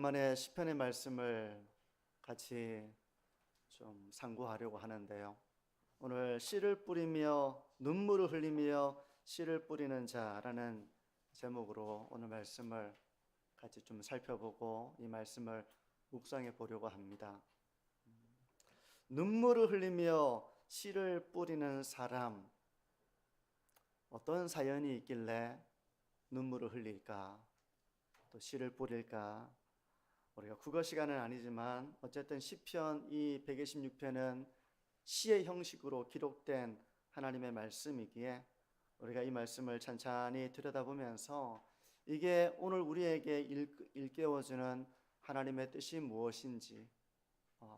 오랜만에 시편의 말씀을 같이 좀 상고하려고 하는데요. 오늘 씨를 뿌리며 눈물을 흘리며 씨를 뿌리는 자라는 제목으로 오늘 말씀을 같이 좀 살펴보고 이 말씀을 묵상해 보려고 합니다. 눈물을 흘리며 씨를 뿌리는 사람, 어떤 사연이 있길래 눈물을 흘릴까? 또 씨를 뿌릴까? 우리가 국어 시간은 아니지만 어쨌든 시편 이 126편은 시의 형식으로 기록된 하나님의 말씀이기에 우리가 이 말씀을 찬찬히 들여다보면서 이게 오늘 우리에게 일깨워주는 하나님의 뜻이 무엇인지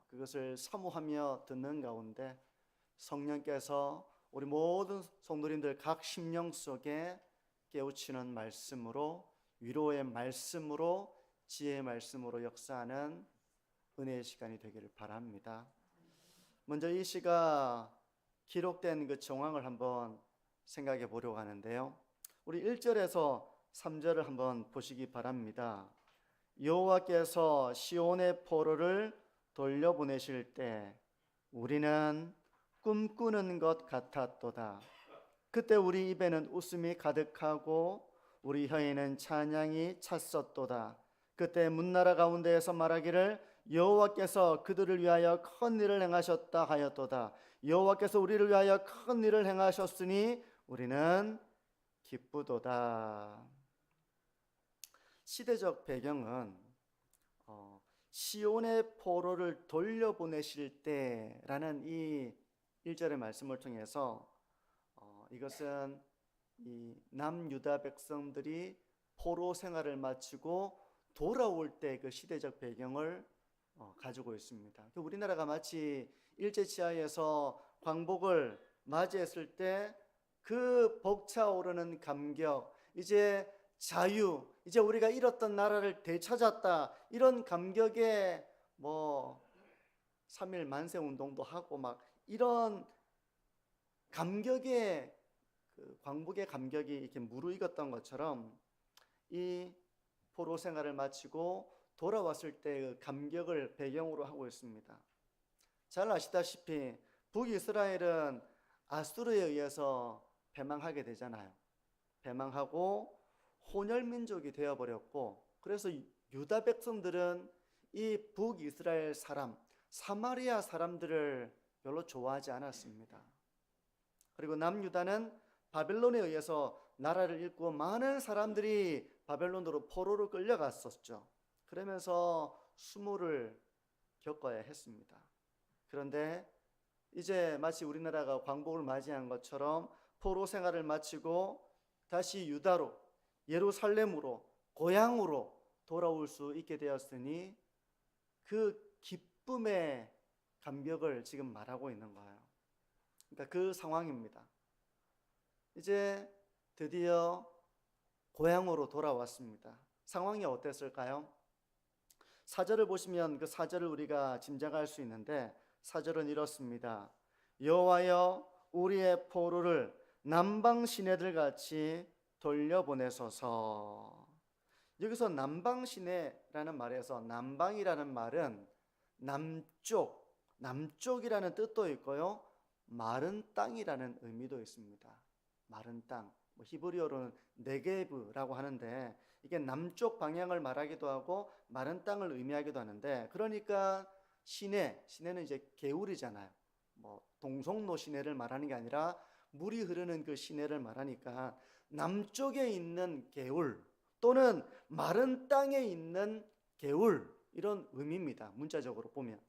그것을 사모하며 듣는 가운데 성령께서 우리 모든 성도님들 각 심령 속에 깨우치는 말씀으로, 위로의 말씀으로, 지혜의 말씀으로 역사하는 은혜의 시간이 되기를 바랍니다. 먼저 이 시가 기록된 그 정황을 한번 생각해 보려고 하는데요. 우리 1절에서 3절을 한번 보시기 바랍니다. 여호와께서 시온의 포로를 돌려보내실 때 우리는 꿈꾸는 것 같았도다. 그때 우리 입에는 웃음이 가득하고 우리 혀에는 찬양이 찼었도다. 그때 문나라 가운데에서 말하기를 여호와께서 그들을 위하여 큰 일을 행하셨다 하였도다. 여호와께서 우리를 위하여 큰 일을 행하셨으니 우리는 기쁘도다. 시대적 배경은 시온의 포로를 돌려보내실 때라는 이 1절의 말씀을 통해서 이것은 이 남유다 백성들이 포로 생활을 마치고 돌아올 때 그 시대적 배경을 가지고 있습니다. 우리나라가 마치 일제치하에서 광복을 맞이했을 때 그 벅차오르는 감격, 이제 자유, 이제 우리가 잃었던 나라를 되찾았다, 이런 감격에 3.1 만세 운동도 하고 막 이런 감격에 그 광복의 감격이 이렇게 무르익었던 것처럼 이 포로 생활을 마치고 돌아왔을 때의 감격을 배경으로 하고 있습니다. 잘 아시다시피 북이스라엘은 아수르에 의해서 패망하게 되잖아요. 패망하고 혼혈민족이 되어버렸고, 그래서 유다 백성들은 이 북이스라엘 사람, 사마리아 사람들을 별로 좋아하지 않았습니다. 그리고 남유다는 바벨론에 의해서 나라를 잃고 많은 사람들이 바벨론으로 포로로 끌려갔었죠. 그러면서 수모를 겪어야 했습니다. 그런데 이제 마치 우리나라가 광복을 맞이한 것처럼 포로 생활을 마치고 다시 유다로, 예루살렘으로, 고향으로 돌아올 수 있게 되었으니 그 기쁨의 감격을 지금 말하고 있는 거예요. 그러니까 그 상황입니다. 이제 드디어 고향으로 돌아왔습니다. 상황이 어땠을까요? 4절을 보시면 그 4절을 우리가 짐작할 수 있는데 4절은 이렇습니다. 여호와여 우리의 포로를 남방 시내들같이 돌려보내소서. 여기서 남방 시내라는 말에서 남방이라는 말은 남쪽이라는 뜻도 있고요, 마른 땅이라는 의미도 있습니다. 마른 땅, 히브리어로는 네게브라고 하는데 이게 남쪽 방향을 말하기도 하고 마른 땅을 의미하기도 하는데, 그러니까 시내는 이제 개울이잖아요. 동성로 시내를 말하는 게 아니라 물이 흐르는 그 시내를 말하니까 남쪽에 있는 개울 또는 마른 땅에 있는 개울, 이런 의미입니다. 문자적으로 보면.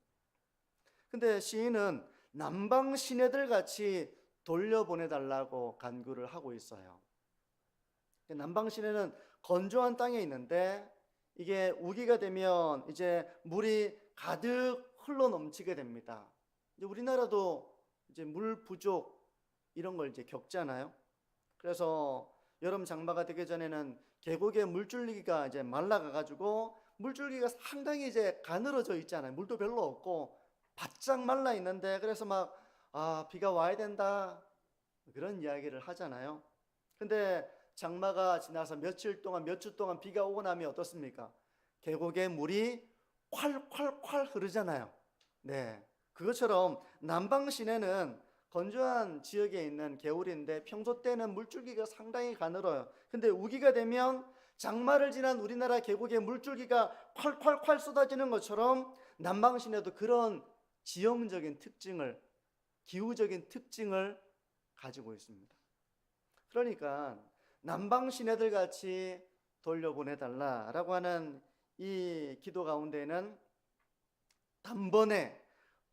근데 시인은 남방 시내들 같이 돌려보내달라고 간구를 하고 있어요. 남방 시내는 건조한 땅에 있는데 이게 우기가 되면 이제 물이 가득 흘러 넘치게 됩니다. 이제 우리나라도 이제 물 부족 이런 걸 이제 겪잖아요. 그래서 여름 장마가 되기 전에는 계곡의 물줄기가 이제 말라가가지고 물줄기가 상당히 이제 가늘어져 있잖아요. 물도 별로 없고 바짝 말라 있는데, 그래서 비가 와야 된다 그런 이야기를 하잖아요. 근데 장마가 지나서 몇 주 동안 비가 오고 나면 어떻습니까? 계곡에 물이 콸콸콸 흐르잖아요. 네, 그것처럼 남방 시내는 건조한 지역에 있는 개울인데 평소 때는 물줄기가 상당히 가늘어요. 근데 우기가 되면 장마를 지난 우리나라 계곡에 물줄기가 콸콸콸 쏟아지는 것처럼 남방 시내도 그런 지형적인 특징을, 기후적인 특징을 가지고 있습니다. 그러니까 남방 시내들 같이 돌려보내달라라고 하는 이 기도 가운데에는 단번에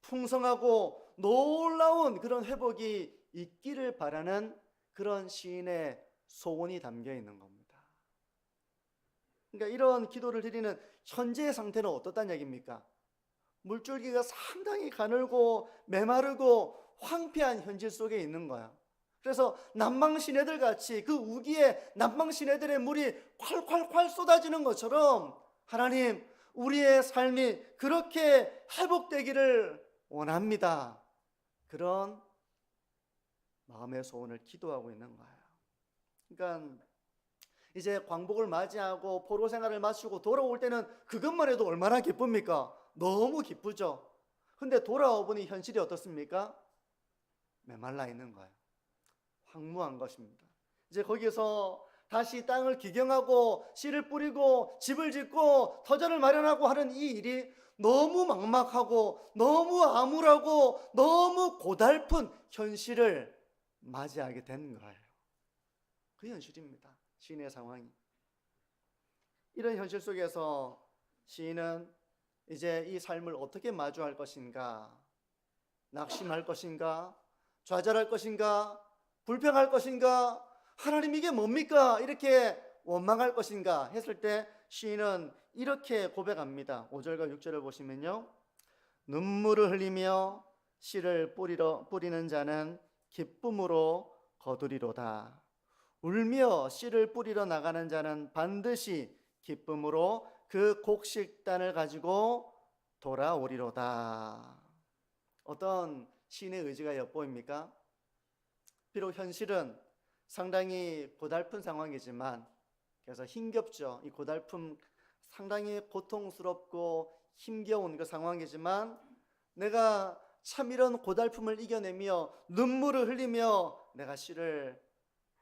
풍성하고 놀라운 그런 회복이 있기를 바라는 그런 시인의 소원이 담겨 있는 겁니다. 그러니까 이런 기도를 드리는 현재의 상태는 어떻다는 얘기입니까? 물줄기가 상당히 가늘고 메마르고 황폐한 현실 속에 있는 거야. 그래서 남방 시내들 같이 그 우기에 남방 시내들의 물이 콸콸콸 쏟아지는 것처럼 하나님, 우리의 삶이 그렇게 회복되기를 원합니다. 그런 마음의 소원을 기도하고 있는 거예요. 그러니까 이제 광복을 맞이하고 포로 생활을 마치고 돌아올 때는 그것만 해도 얼마나 기쁩니까? 너무 기쁘죠. 근데 돌아와 보니 현실이 어떻습니까? 메말라 있는 거예요. 황무한 것입니다. 이제 거기서 다시 땅을 기경하고 씨를 뿌리고 집을 짓고 터전을 마련하고 하는 이 일이 너무 막막하고 너무 암울하고 너무 고달픈 현실을 맞이하게 된 거예요. 그 현실입니다. 시인의 상황이. 이런 현실 속에서 시인은 이제 이 삶을 어떻게 마주할 것인가? 낙심할 것인가? 좌절할 것인가? 불평할 것인가? 하나님 이게 뭡니까? 이렇게 원망할 것인가? 했을 때 시인은 이렇게 고백합니다. 5절과 6절을 보시면요, 눈물을 흘리며 씨를 뿌리는 자는 기쁨으로 거두리로다. 울며 씨를 뿌리러 나가는 자는 반드시 기쁨으로 그 곡식단을 가지고 돌아오리로다. 어떤 시인의 의지가 엿보입니까? 비록 현실은 상당히 고달픈 상황이지만, 그래서 힘겹죠. 이 고달픔 상당히 고통스럽고 힘겨운 그 상황이지만 내가 참 이런 고달픔을 이겨내며 눈물을 흘리며 내가 씨를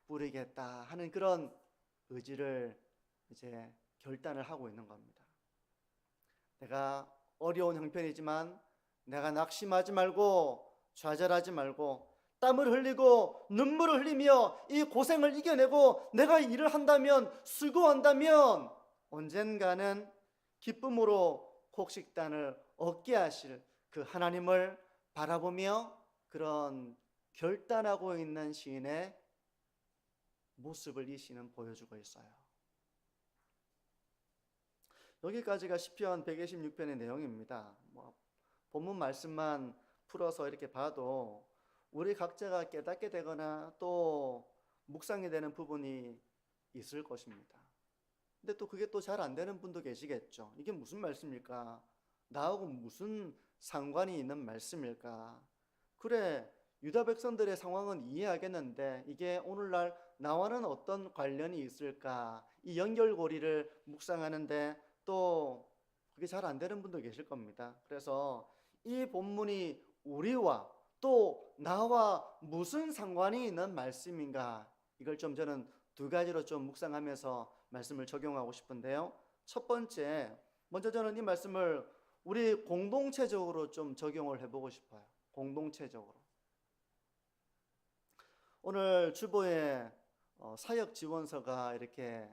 뿌리겠다 하는 그런 의지를 이제 결단을 하고 있는 겁니다. 내가 어려운 형편이지만 내가 낙심하지 말고 좌절하지 말고 땀을 흘리고 눈물을 흘리며 이 고생을 이겨내고 내가 일을 한다면, 수고한다면 언젠가는 기쁨으로 곡식단을 얻게 하실 그 하나님을 바라보며 그런 결단하고 있는 시인의 모습을 이 시는 보여주고 있어요. 여기까지가 시편 126편의 내용입니다. 본문 말씀만 풀어서 이렇게 봐도 우리 각자가 깨닫게 되거나 또 묵상이 되는 부분이 있을 것입니다. 근데 또 그게 또 잘 안 되는 분도 계시겠죠. 이게 무슨 말씀일까? 나하고 무슨 상관이 있는 말씀일까? 그래, 유다 백성들의 상황은 이해하겠는데 이게 오늘날 나와는 어떤 관련이 있을까? 이 연결고리를 묵상하는데 또 그게 잘 안 되는 분도 계실 겁니다. 그래서 이 본문이 우리와 또 나와 무슨 상관이 있는 말씀인가? 이걸 좀 저는 두 가지로 좀 묵상하면서 말씀을 적용하고 싶은데요. 첫 번째, 먼저 저는 이 말씀을 우리 공동체적으로 좀 적용을 해보고 싶어요. 공동체적으로. 오늘 주보에 사역 지원서가 이렇게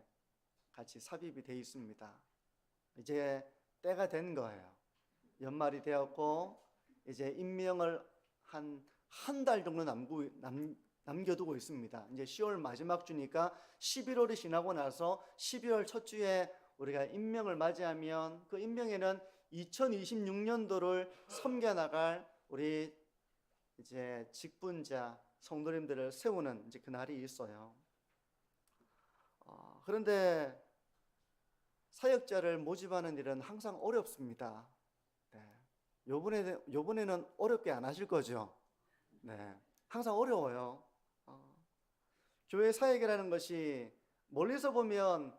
같이 삽입이 되어 있습니다. 이제 때가 된 거예요. 연말이 되었고 이제 임명을 한 달 정도 남겨두고 있습니다. 이제 10월 마지막 주니까 11월이 지나고 나서 12월 첫 주에 우리가 임명을 맞이하면 그 임명에는 2026년도를 섬겨나갈 우리 이제 직분자 성도님들을 세우는 이제 그 날이 있어요. 그런데 사역자를 모집하는 일은 항상 어렵습니다. 네. 요번에는 어렵게 안 하실 거죠? 네. 항상 어려워요. 교회 사역이라는 것이 멀리서 보면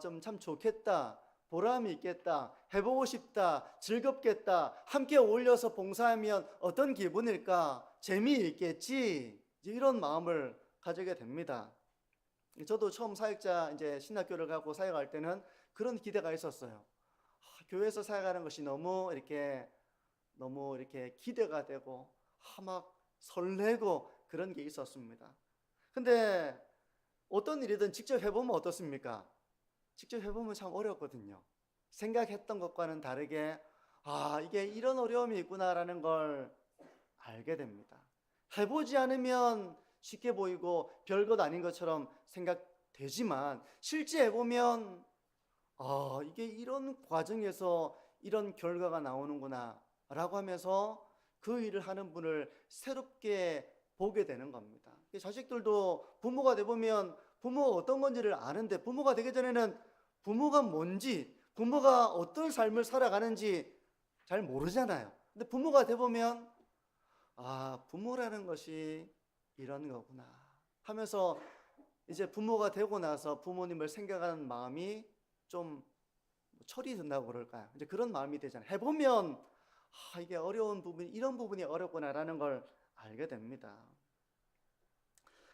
좀 참 좋겠다, 보람이 있겠다, 해보고 싶다, 즐겁겠다, 함께 어울려서 봉사하면 어떤 기분일까, 재미있겠지, 이런 마음을 가지게 됩니다. 저도 처음 사역자 이제 신학교를 가고 사역할 때는 그런 기대가 있었어요. 교회에서 사역하는 것이 너무 이렇게 기대가 되고 막 설레고 그런 게 있었습니다. 근데 어떤 일이든 직접 해보면 어떻습니까? 직접 해보면 참 어렵거든요. 생각했던 것과는 다르게 이게 이런 어려움이 있구나라는 걸 알게 됩니다. 해보지 않으면 쉽게 보이고 별것 아닌 것처럼 생각되지만 실제 해보면 이게 이런 과정에서 이런 결과가 나오는구나 라고 하면서 그 일을 하는 분을 새롭게 보게 되는 겁니다. 자식들도 부모가 되보면 부모가 어떤 건지를 아는데 부모가 되기 전에는 부모가 뭔지, 부모가 어떤 삶을 살아가는지 잘 모르잖아요. 근데 부모가 되보면 부모라는 것이 이런 거구나 하면서 이제 부모가 되고 나서 부모님을 생각하는 마음이 좀 철이 든다고 그럴까요? 이제 그런 마음이 되잖아요. 해보면 이게 어려운 부분이 이런 부분이 어렵구나라는 걸 알게 됩니다.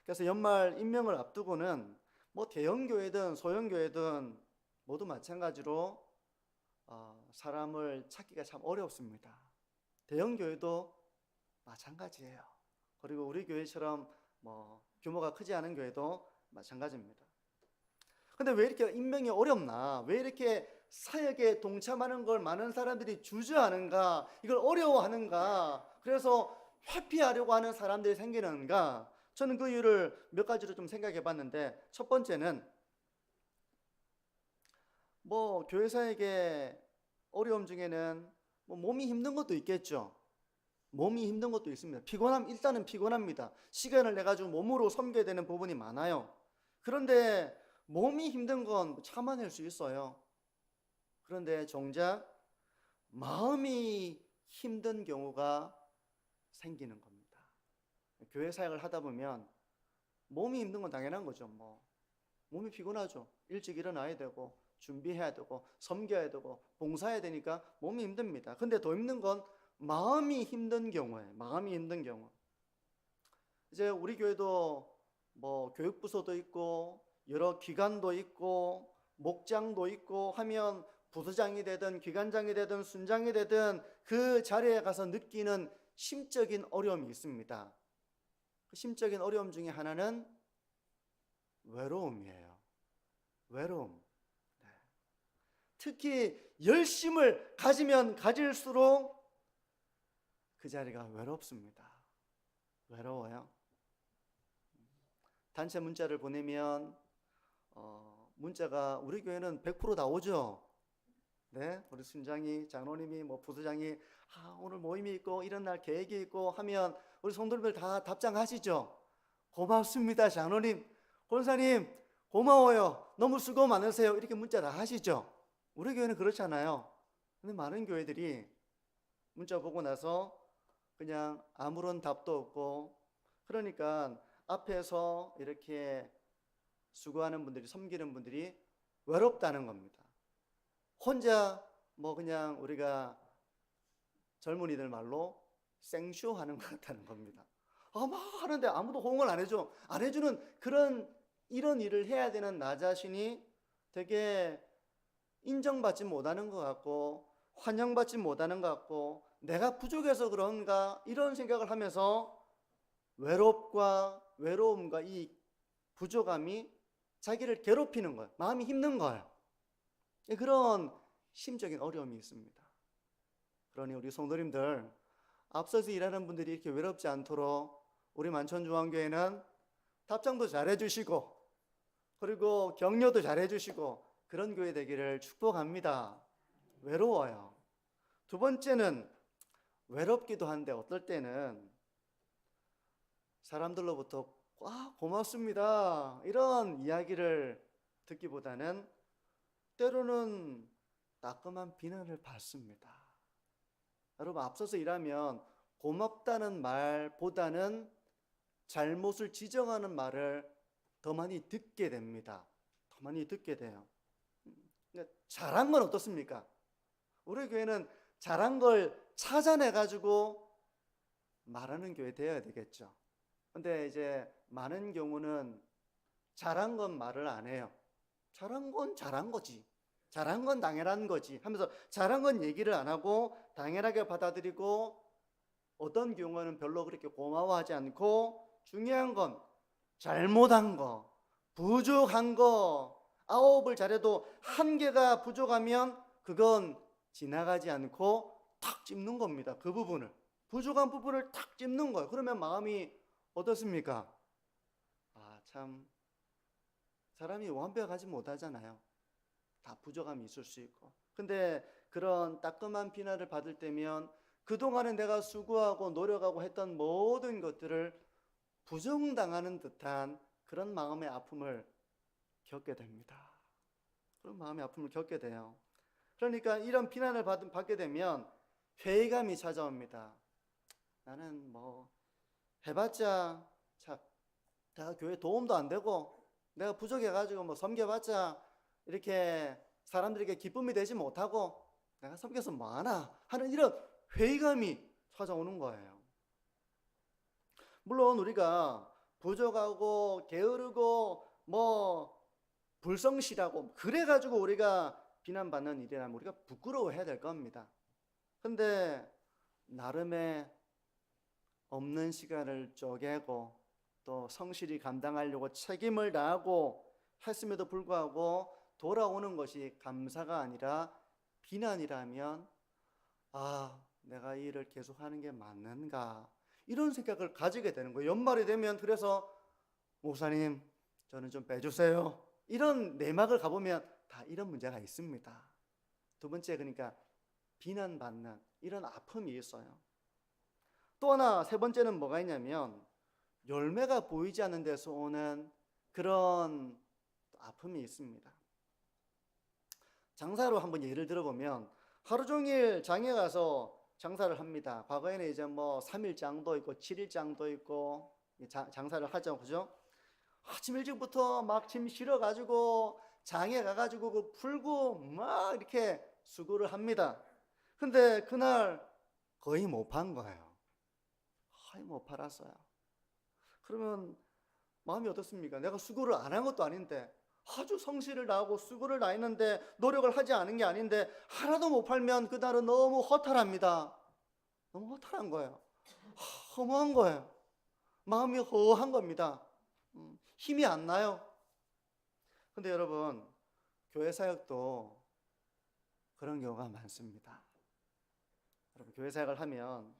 그래서 연말 임명을 앞두고는 뭐 대형 교회든 소형 교회든 모두 마찬가지로 사람을 찾기가 참 어렵습니다. 대형 교회도 마찬가지예요. 그리고 우리 교회처럼 뭐 규모가 크지 않은 교회도 마찬가지입니다. 근데 왜 이렇게 임명이 어렵나? 왜 이렇게 사역에 동참하는 걸 많은 사람들이 주저하는가? 이걸 어려워하는가? 그래서 회피하려고 하는 사람들이 생기는가? 저는 그 이유를 몇 가지로 좀 생각해 봤는데, 첫 번째는 뭐 교회 사역의 어려움 중에는 뭐 몸이 힘든 것도 있겠죠. 몸이 힘든 것도 있습니다. 일단은 피곤합니다. 시간을 내 가지고 몸으로 섬겨야 되는 부분이 많아요. 그런데 몸이 힘든 건 참아낼 수 있어요. 그런데 정작 마음이 힘든 경우가 생기는 겁니다. 교회 사역을 하다 보면 몸이 힘든 건 당연한 거죠. 몸이 피곤하죠. 일찍 일어나야 되고 준비해야 되고 섬겨야 되고 봉사해야 되니까 몸이 힘듭니다. 근데 더 힘든 건 마음이 힘든 경우에 마음이 힘든 경우. 이제 우리 교회도 뭐 교육부서도 있고 여러 기관도 있고 목장도 있고 하면 부서장이 되든 기관장이 되든 순장이 되든 그 자리에 가서 느끼는 심적인 어려움이 있습니다. 그 심적인 어려움 중에 하나는 외로움이에요. 외로움. 네. 특히 열심을 가지면 가질수록 그 자리가 외롭습니다. 외로워요. 단체 문자를 보내면 문자가 우리 교회는 100% 나오죠. 네, 우리 순장이, 장로님이, 뭐 부서장이 오늘 모임이 있고 이런 날 계획이 있고 하면 우리 성도님들 다 답장하시죠. 고맙습니다, 장로님, 권사님, 고마워요. 너무 수고 많으세요. 이렇게 문자 다 하시죠. 우리 교회는 그렇잖아요. 근데 많은 교회들이 문자 보고 나서 그냥 아무런 답도 없고, 그러니까 앞에서 이렇게 수고하는 분들이, 섬기는 분들이 외롭다는 겁니다. 혼자 뭐 그냥 우리가 젊은이들 말로 생쇼하는 것 같다는 겁니다. 막 하는데 아무도 호응을 안 해줘. 안 해주는 이런 일을 해야 되는 나 자신이 되게 인정받지 못하는 것 같고 환영받지 못하는 것 같고 내가 부족해서 그런가 이런 생각을 하면서 외로움과 이 부족함이 자기를 괴롭히는 거예요. 마음이 힘든 거예요. 그런 심적인 어려움이 있습니다. 그러니 우리 성도님들, 앞서서 일하는 분들이 이렇게 외롭지 않도록 우리 만천중앙교회는 답장도 잘해주시고 그리고 격려도 잘해주시고 그런 교회 되기를 축복합니다. 외로워요. 두 번째는 외롭기도 한데 어떨 때는 사람들로부터 고맙습니다 이런 이야기를 듣기보다는 때로는 따끔한 비난을 받습니다. 여러분, 앞서서 일하면 고맙다는 말보다는 잘못을 지적하는 말을 더 많이 듣게 됩니다. 더 많이 듣게 돼요. 잘한 건 어떻습니까? 우리 교회는 잘한 걸 찾아내가지고 말하는 교회 되어야 되겠죠. 근데 이제 많은 경우는 잘한 건 말을 안 해요. 잘한 건 잘한 거지. 잘한 건 당연한 거지 하면서 잘한 건 얘기를 안 하고 당연하게 받아들이고, 어떤 경우는 별로 그렇게 고마워하지 않고, 중요한 건 잘못한 거, 부족한 거, 아홉을 잘해도 한 개가 부족하면 그건 지나가지 않고 탁 찝는 겁니다. 그 부분을, 부족한 부분을 탁 찝는 거예요. 그러면 마음이 어떻습니까? 참, 사람이 완벽하지 못하잖아요. 다 부족함이 있을 수 있고. 근데 그런 따끔한 비난을 받을 때면 그동안에 내가 수고하고 노력하고 했던 모든 것들을 부정당하는 듯한 그런 마음의 아픔을 겪게 됩니다. 그런 마음의 아픔을 겪게 돼요. 그러니까 이런 비난을 받게 되면 회의감이 찾아옵니다. 나는 뭐 해봤자 참 내가 교회 도움도 안 되고, 내가 부족해가지고 뭐 섬겨봤자 이렇게 사람들에게 기쁨이 되지 못하고, 내가 섬겨서 뭐하나 하는 이런 회의감이 찾아오는 거예요. 물론 우리가 부족하고 게으르고 뭐 불성실하고 그래가지고 우리가 비난받는 일이라면 우리가 부끄러워해야 될 겁니다. 근데 나름의 없는 시간을 쪼개고 또 성실히 감당하려고 책임을 다하고 했음에도 불구하고 돌아오는 것이 감사가 아니라 비난이라면, 내가 이 일을 계속하는 게 맞는가, 이런 생각을 가지게 되는 거예요. 연말이 되면 그래서 목사님 저는 좀 빼주세요, 이런 내막을 가보면 다 이런 문제가 있습니다. 두 번째, 그러니까 비난받는 이런 아픔이 있어요. 또 하나, 세 번째는 뭐가 있냐면 열매가 보이지 않는 데서 오는 그런 아픔이 있습니다. 장사로 한번 예를 들어보면 하루 종일 장에 가서 장사를 합니다. 과거에는 이제 뭐 3일장도 있고 7일장도 있고 장사를 하죠. 그죠? 아침 일찍부터 막 짐 실어가지고 장에 가가지고 그 풀고 막 이렇게 수고를 합니다. 근데 그날 거의 못 판 거예요. 거의 못 팔았어요. 그러면 마음이 어떻습니까? 내가 수고를 안 한 것도 아닌데, 아주 성실을 다하고 수고를 다했는데, 노력을 하지 않은 게 아닌데 하나도 못 팔면 그날은 너무 허탈합니다. 너무 허탈한 거예요. 허무한 거예요. 마음이 허한 겁니다. 힘이 안 나요. 근데 여러분, 교회 사역도 그런 경우가 많습니다. 여러분, 교회 사역을 하면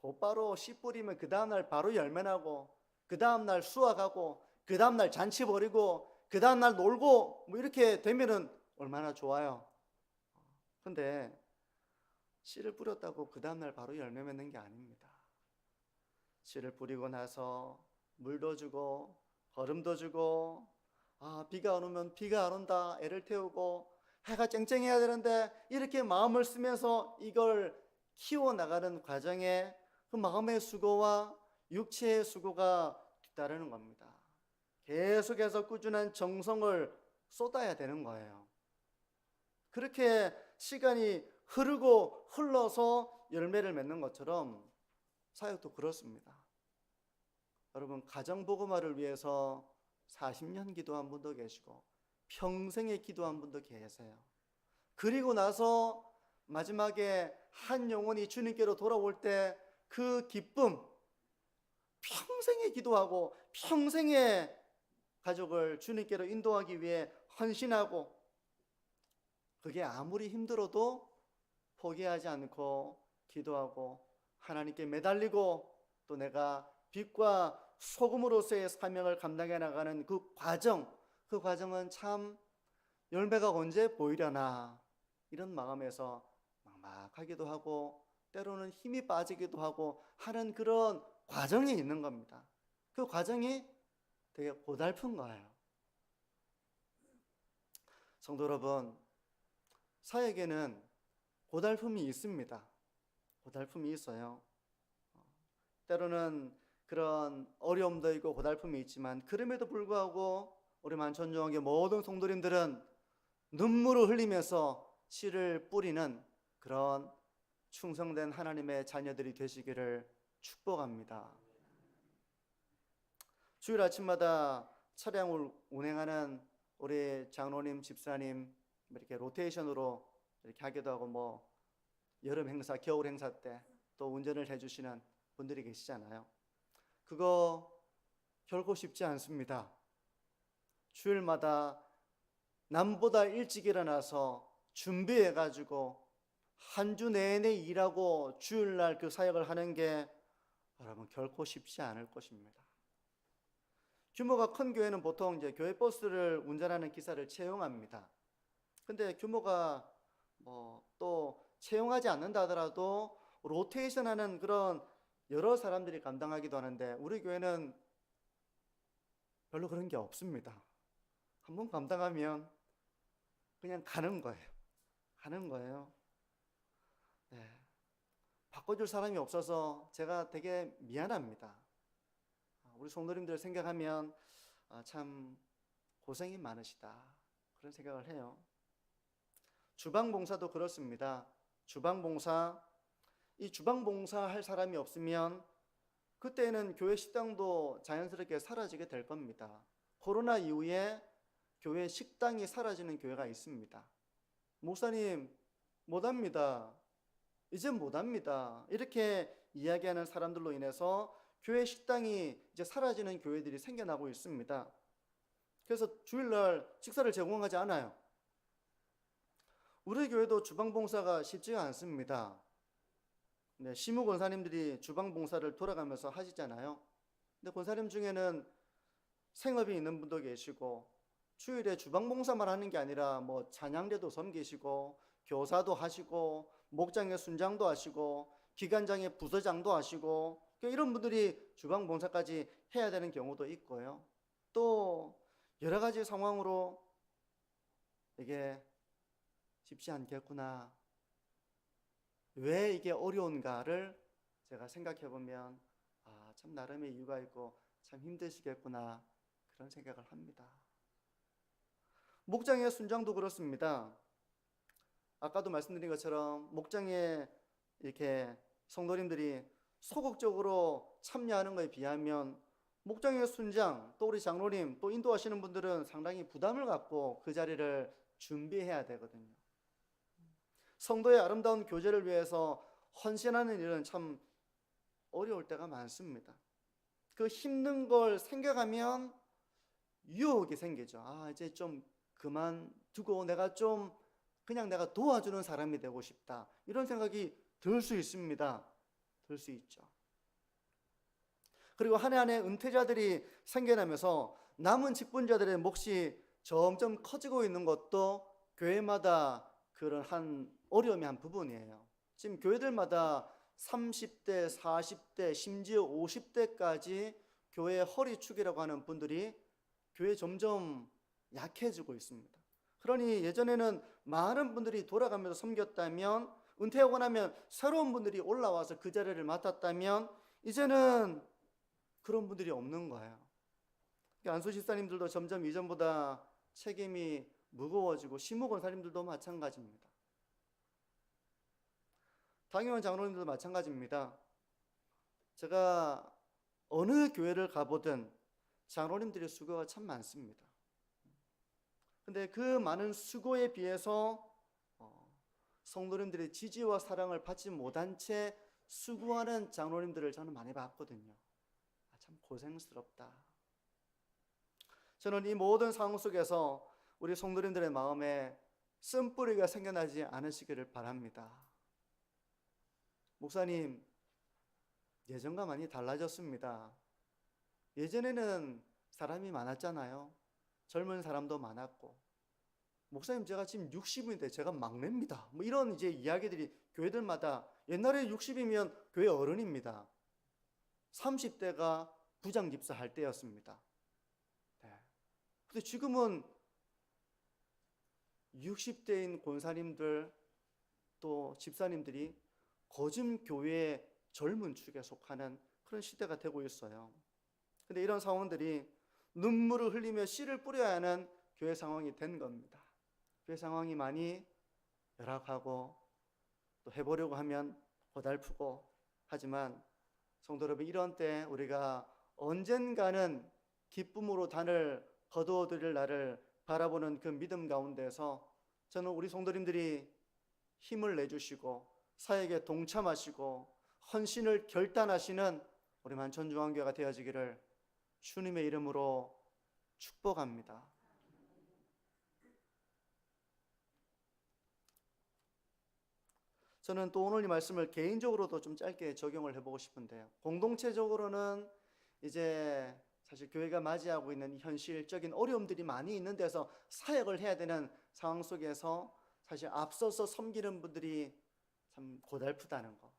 곧바로 씨 뿌리면 그 다음날 바로 열매 나고, 그 다음날 수확하고, 그 다음날 잔치 벌이고, 그 다음날 놀고, 뭐 이렇게 되면은 얼마나 좋아요. 근데 씨를 뿌렸다고 그 다음날 바로 열매 맺는 게 아닙니다. 씨를 뿌리고 나서 물도 주고 거름도 주고, 비가 안 오면 비가 안 온다 애를 태우고, 해가 쨍쨍해야 되는데 이렇게 마음을 쓰면서 이걸 키워나가는 과정에 그 마음의 수고와 육체의 수고가 뒤따르는 겁니다. 계속해서 꾸준한 정성을 쏟아야 되는 거예요. 그렇게 시간이 흐르고 흘러서 열매를 맺는 것처럼 사역도 그렇습니다. 여러분, 가정복음화를 위해서 40년 기도한 분도 계시고 평생에 기도한 분도 계세요. 그리고 나서 마지막에 한 영혼이 주님께로 돌아올 때 그 기쁨, 평생에 기도하고 평생에 가족을 주님께로 인도하기 위해 헌신하고, 그게 아무리 힘들어도 포기하지 않고 기도하고 하나님께 매달리고, 또 내가 빛과 소금으로서의 사명을 감당해 나가는 그 과정은 참 열매가 언제 보이려나, 이런 마음에서 막막하기도 하고 때로는 힘이 빠지기도 하고 하는 그런 과정이 있는 겁니다. 그 과정이 되게 고달픈 거예요. 성도 여러분, 사역에는 고달픔이 있습니다. 고달픔이 있어요. 때로는 그런 어려움도 있고 고달픔이 있지만, 그럼에도 불구하고 우리 만천종학의 모든 성도님들은 눈물을 흘리면서 씨를 뿌리는 그런 충성된 하나님의 자녀들이 되시기를 축복합니다. 주일 아침마다 차량을 운행하는 우리 장로님, 집사님 이렇게 로테이션으로 이렇게 하기도 하고 뭐 여름 행사, 겨울 행사 때 또 운전을 해주시는 분들이 계시잖아요. 그거 결코 쉽지 않습니다. 주일마다 남보다 일찍 일어나서 준비해가지고 한 주 내내 일하고 주일날 그 사역을 하는 게 여러분 결코 쉽지 않을 것입니다. 규모가 큰 교회는 보통 이제 교회 버스를 운전하는 기사를 채용합니다. 근데 규모가 또 채용하지 않는다 하더라도 로테이션 하는 그런 여러 사람들이 감당하기도 하는데 우리 교회는 별로 그런 게 없습니다. 한번 감당하면 그냥 가는 거예요. 가는 거예요. 네. 바꿔줄 사람이 없어서 제가 되게 미안합니다. 우리 성도님들 생각하면 참 고생이 많으시다 그런 생각을 해요. 주방봉사도 그렇습니다. 이 주방봉사 할 사람이 없으면 그때는 교회 식당도 자연스럽게 사라지게 될 겁니다. 코로나 이후에 교회 식당이 사라지는 교회가 있습니다. 목사님 못합니다. 이제 못합니다. 이렇게 이야기하는 사람들로 인해서 교회 식당이 이제 사라지는 교회들이 생겨나고 있습니다. 그래서 주일날 식사를 제공하지 않아요. 우리 교회도 주방봉사가 쉽지가 않습니다. 네, 시무 권사님들이 주방봉사를 돌아가면서 하시잖아요. 근데 권사님 중에는 생업이 있는 분도 계시고 주일에 주방봉사만 하는 게 아니라 뭐 찬양대도 섬기시고 교사도 하시고 목장의 순장도 하시고 기관장의 부서장도 하시고 이런 분들이 주방봉사까지 해야 되는 경우도 있고요. 또 여러 가지 상황으로 이게 쉽지 않겠구나. 왜 이게 어려운가를 제가 생각해 보면 참 나름의 이유가 있고 참 힘드시겠구나 그런 생각을 합니다. 목장의 순장도 그렇습니다. 아까도 말씀드린 것처럼 목장에 이렇게 성도님들이 소극적으로 참여하는 것에 비하면 목장의 순장 또 우리 장로님 또 인도하시는 분들은 상당히 부담을 갖고 그 자리를 준비해야 되거든요. 성도의 아름다운 교제를 위해서 헌신하는 일은 참 어려울 때가 많습니다. 그 힘든 걸 생각하면 유혹이 생기죠. 이제 좀 그만두고 내가 좀 그냥 내가 도와주는 사람이 되고 싶다. 이런 생각이 들 수 있습니다. 들 수 있죠. 그리고 한 해 한 해 은퇴자들이 생겨나면서 남은 직분자들의 몫이 점점 커지고 있는 것도 교회마다 그런 한 어려움의 한 부분이에요. 지금 교회들마다 30대, 40대, 심지어 50대까지 교회 허리축이라고 하는 분들이 교회 점점 약해지고 있습니다. 그러니 예전에는 많은 분들이 돌아가면서 섬겼다면 은퇴하고 나면 새로운 분들이 올라와서 그 자리를 맡았다면 이제는 그런 분들이 없는 거예요. 안수 집사님들도 점점 이전보다 책임이 무거워지고 시무 권사님들도 마찬가지입니다. 당회원 장로님들도 마찬가지입니다. 제가 어느 교회를 가보든 장로님들의 수고가 참 많습니다. 근데 그 많은 수고에 비해서 성도님들의 지지와 사랑을 받지 못한 채 수고하는 장로님들을 저는 많이 봤거든요. 참 고생스럽다. 저는 이 모든 상황 속에서 우리 성도님들의 마음에 쓴뿌리가 생겨나지 않으시기를 바랍니다. 목사님, 예전과 많이 달라졌습니다. 예전에는 사람이 많았잖아요. 젊은 사람도 많았고, 목사님 제가 지금 60인데 제가 막내입니다. 뭐 이런 이제 이야기들이 교회들마다 옛날에 60이면 교회 어른입니다. 30대가 부장 집사 할 때였습니다. 네. 근데 지금은 60대인 권사님들 또 집사님들이 거짐 교회의 젊은 축에 속하는 그런 시대가 되고 있어요. 근데 이런 상황들이 눈물을 흘리며 씨를 뿌려야 하는 교회 상황이 된 겁니다. 교회 상황이 많이 열악하고 또 해보려고 하면 고달프고 하지만 성도 여러분, 이런 때 우리가 언젠가는 기쁨으로 단을 거두어드릴 날을 바라보는 그 믿음 가운데서 저는 우리 성도님들이 힘을 내주시고 사역에 동참하시고 헌신을 결단하시는 우리 만천중앙교회가 되어지기를 주님의 이름으로 축복합니다. 저는 또 오늘 이 말씀을 개인적으로도 좀 짧게 적용을 해보고 싶은데요. 공동체적으로는 이제 사실 교회가 맞이하고 있는 이 현실적인 어려움들이 많이 있는 데서 사역을 해야 되는 상황 속에서 사실 앞서서 섬기는 분들이 참 고달프다는 거,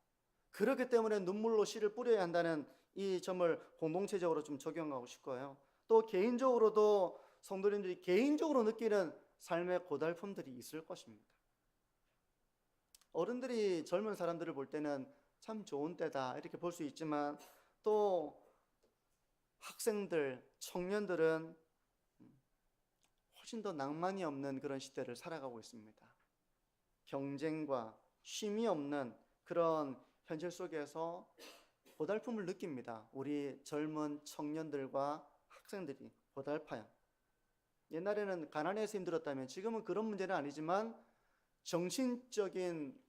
그렇기 때문에 눈물로 씨를 뿌려야 한다는 이 점을 공동체적으로 좀 적용하고 싶고요. 또 개인적으로도 성도님들이 개인적으로 느끼는 삶의 고달픔들이 있을 것입니다. 어른들이 젊은 사람들을 볼 때는 참 좋은 때다 이렇게 볼 수 있지만 또 학생들, 청년들은 훨씬 더 낭만이 없는 그런 시대를 살아가고 있습니다. 경쟁과 쉼이 없는 그런 현실 속에서 고달픔을 느낍니다. 우리 젊은 청년들과 학생들이 고달파요. 옛날에는 가난해서 힘들었다면 지금은 그런 문제는 아니지만 정신적인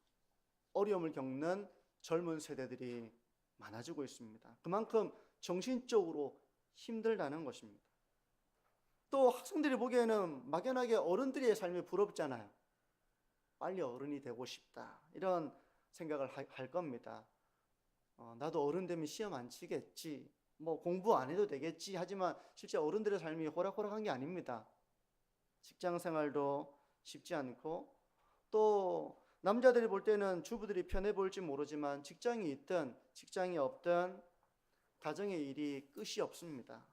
어려움을 겪는 젊은 세대들이 많아지고 있습니다. 그만큼 정신적으로 힘들다는 것입니다. 또 학생들이 보기에는 막연하게 어른들의 삶이 부럽잖아요. 빨리 어른이 되고 싶다 이런 생각을 할 겁니다. 나도 어른 되면 시험 안 치겠지, 뭐 공부 안 해도 되겠지 하지만 실제 어른들의 삶이 호락호락한 게 아닙니다. 직장 생활도 쉽지 않고 또 남자들이 볼 때는 주부들이 편해 보일지 모르지만 직장이 있든 직장이 없든 가정의 일이 끝이 없습니다.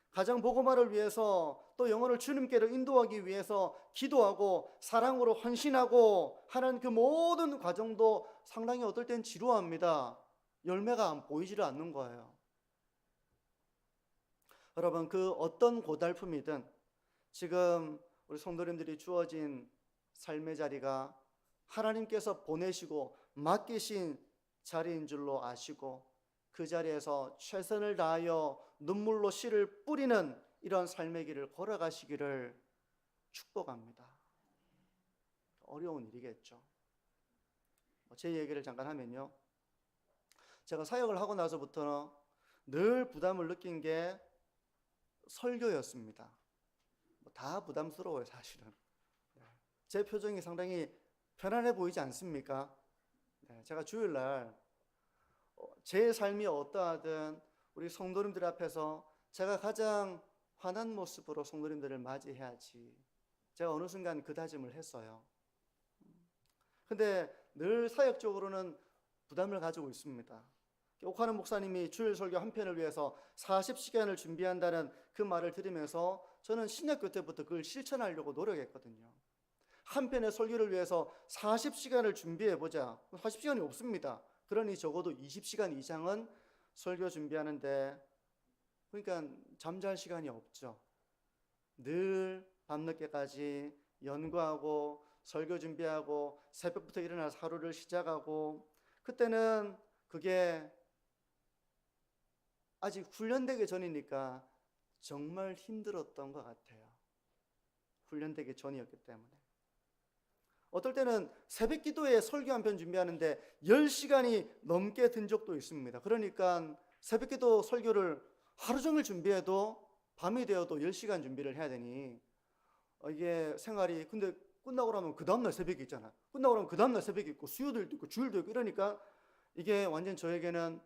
가정 복음화를 위해서 또 영혼을 주님께로 인도하기 위해서 기도하고 사랑으로 헌신하고 하는 그 모든 과정도 상당히 어떨 땐 지루합니다. 열매가 보이지를 않는 거예요. 여러분, 그 어떤 고달픔이든 지금 우리 성도님들이 주어진 삶의 자리가 하나님께서 보내시고 맡기신 자리인 줄로 아시고 그 자리에서 최선을 다하여 눈물로 씨를 뿌리는 이런 삶의 길을 걸어가시기를 축복합니다. 어려운 일이겠죠. 제 얘기를 잠깐 하면요, 제가 사역을 하고 나서부터 늘 부담을 느낀 게 설교였습니다. 다 부담스러워요, 사실은. 제 표정이 상당히 편안해 보이지 않습니까? 제가 주일날 제 삶이 어떠하든 우리 성도님들 앞에서 제가 가장 환한 모습으로 성도님들을 맞이해야지, 제가 어느 순간 그 다짐을 했어요. 근데 늘 사역적으로는 부담을 가지고 있습니다. 옥하는 목사님이 주일 설교 한 편을 위해서 40시간을 준비한다는 그 말을 들으면서 저는 신학교 때부터 그걸 실천하려고 노력했거든요. 한 편의 설교를 위해서 40시간을 준비해보자. 40시간이 없습니다. 그러니 적어도 20시간 이상은 설교 준비하는데, 그러니까 잠잘 시간이 없죠. 늘 밤늦게까지 연구하고 설교 준비하고 새벽부터 일어나서 하루를 시작하고, 그때는 그게 아직 훈련되기 전이니까 정말 힘들었던 것 같아요. 훈련되기 전이었기 때문에. 어떨 때는 새벽 기도에 설교 한 편 준비하는데 10시간이 넘게 든 적도 있습니다. 그러니까 새벽 기도 설교를 하루 종일 준비해도 밤이 되어도 10시간 준비를 해야 되니 이게 생활이, 근데 끝나고 나면 그 다음날 새벽이 있잖아요. 끝나고 나면 그 다음날 새벽이 있고 수요도 있고 주일도 있고 이러니까 이게 완전 저에게는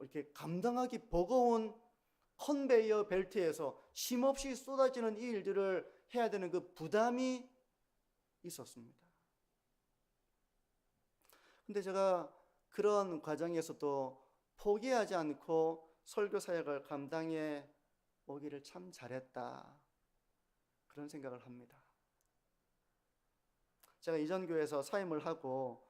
이렇게 감당하기 버거운 컨베이어 벨트에서 쉼없이 쏟아지는 이 일들을 해야 되는 그 부담이 있었습니다. 근데 제가 그런 과정에서도 포기하지 않고 설교 사역을 감당해 오기를 참 잘했다, 그런 생각을 합니다. 제가 이전 교회에서 사임을 하고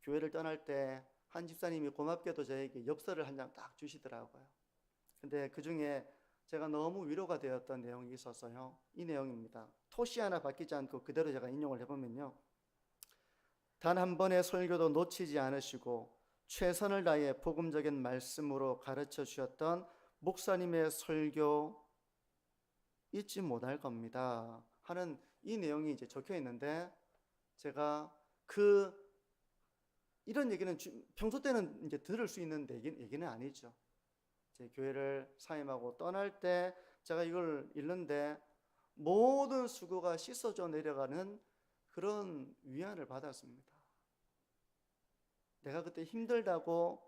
교회를 떠날 때 한 집사님이 고맙게도 저에게 엽서를 한 장 딱 주시더라고요. 근데 그 중에 제가 너무 위로가 되었던 내용이 있어서요. 이 내용입니다. 토시 하나 바뀌지 않고 그대로 제가 인용을 해보면요. 단 한 번의 설교도 놓치지 않으시고 최선을 다해 복음적인 말씀으로 가르쳐 주셨던 목사님의 설교 잊지 못할 겁니다 하는 이 내용이 이제 적혀 있는데, 제가 이런 얘기는 평소 때는 이제 들을 수 있는 얘기는 아니죠. 제 교회를 사임하고 떠날 때 제가 이걸 읽는데 모든 수고가 씻어져 내려가는 그런 위안을 받았습니다. 내가 그때 힘들다고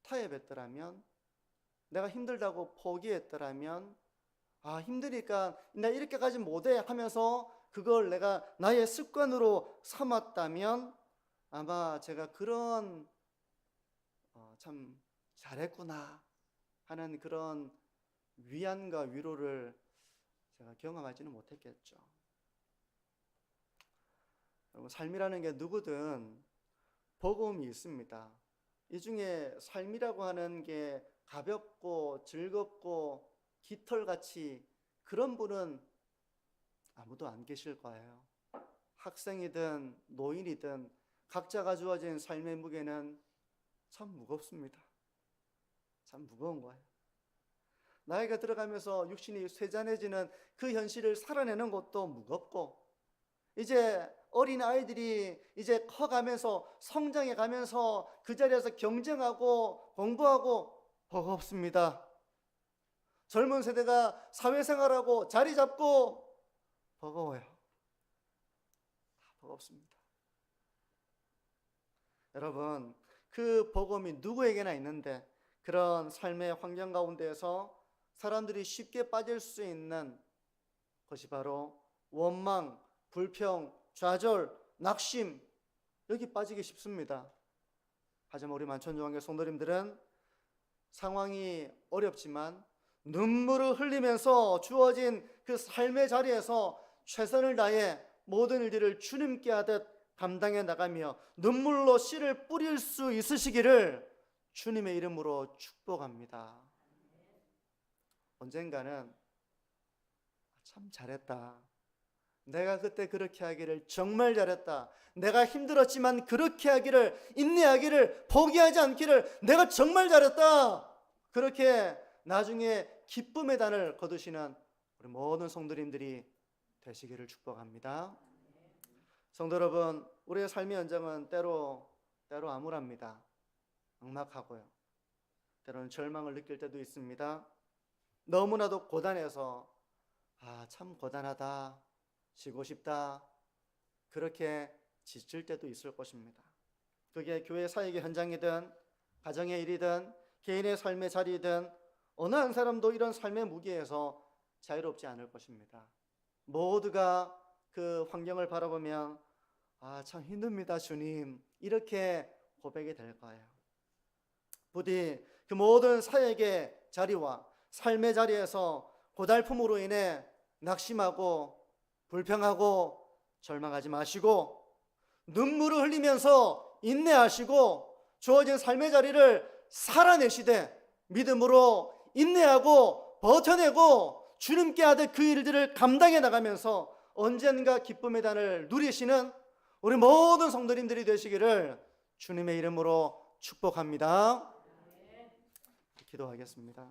타협했더라면, 내가 힘들다고 포기했더라면, 힘드니까 나 이렇게까지 못해 하면서 그걸 내가 나의 습관으로 삼았다면 아마 제가 그런 참 잘했구나 하는 그런 위안과 위로를 제가 경험하지는 못했겠죠. 여러분, 삶이라는 게 누구든 버거움이 있습니다. 이 중에 삶이라고 하는 게 가볍고 즐겁고 깃털같이 그런 분은 아무도 안 계실 거예요. 학생이든 노인이든 각자가 주어진 삶의 무게는 참 무겁습니다. 참 무거운 거예요. 나이가 들어가면서 육신이 쇠잔해지는 그 현실을 살아내는 것도 무겁고, 이제 어린 아이들이 이제 커가면서 성장해 가면서 그 자리에서 경쟁하고 공부하고 버겁습니다. 젊은 세대가 사회생활하고 자리 잡고 버거워요. 버겁습니다. 여러분, 그 버거움이 누구에게나 있는데, 그런 삶의 환경 가운데에서 사람들이 쉽게 빠질 수 있는 것이 바로 원망, 불평, 좌절, 낙심, 여기 빠지기 쉽습니다. 하지만 우리 만천중앙교 성도님들은 상황이 어렵지만 눈물을 흘리면서 주어진 그 삶의 자리에서 최선을 다해 모든 일들을 주님께 하듯 감당해 나가며 눈물로 씨를 뿌릴 수 있으시기를 주님의 이름으로 축복합니다. 언젠가는 참 잘했다, 내가 그때 그렇게 하기를 정말 잘했다, 내가 힘들었지만 그렇게 하기를, 인내하기를, 포기하지 않기를 내가 정말 잘했다, 그렇게 나중에 기쁨의 단을 거두시는 우리 모든 성도님들이 되시기를 축복합니다. 성도 여러분, 우리의 삶의 현장은 때로 암울합니다. 막막하고요. 때로는 절망을 느낄 때도 있습니다. 너무나도 고단해서 참 고단하다, 쉬고 싶다, 그렇게 지칠 때도 있을 것입니다. 그게 교회 사역의 현장이든 가정의 일이든 개인의 삶의 자리이든 어느 한 사람도 이런 삶의 무게에서 자유롭지 않을 것입니다. 모두가 그 환경을 바라보면 참 힘듭니다 주님, 이렇게 고백이 될 거예요. 부디 그 모든 사역의 자리와 삶의 자리에서 고달픔으로 인해 낙심하고 불평하고 절망하지 마시고 눈물을 흘리면서 인내하시고 주어진 삶의 자리를 살아내시되 믿음으로 인내하고 버텨내고 주님께 하듯 그 일들을 감당해 나가면서 언젠가 기쁨의 단을 누리시는 우리 모든 성도님들이 되시기를 주님의 이름으로 축복합니다. 기도하겠습니다.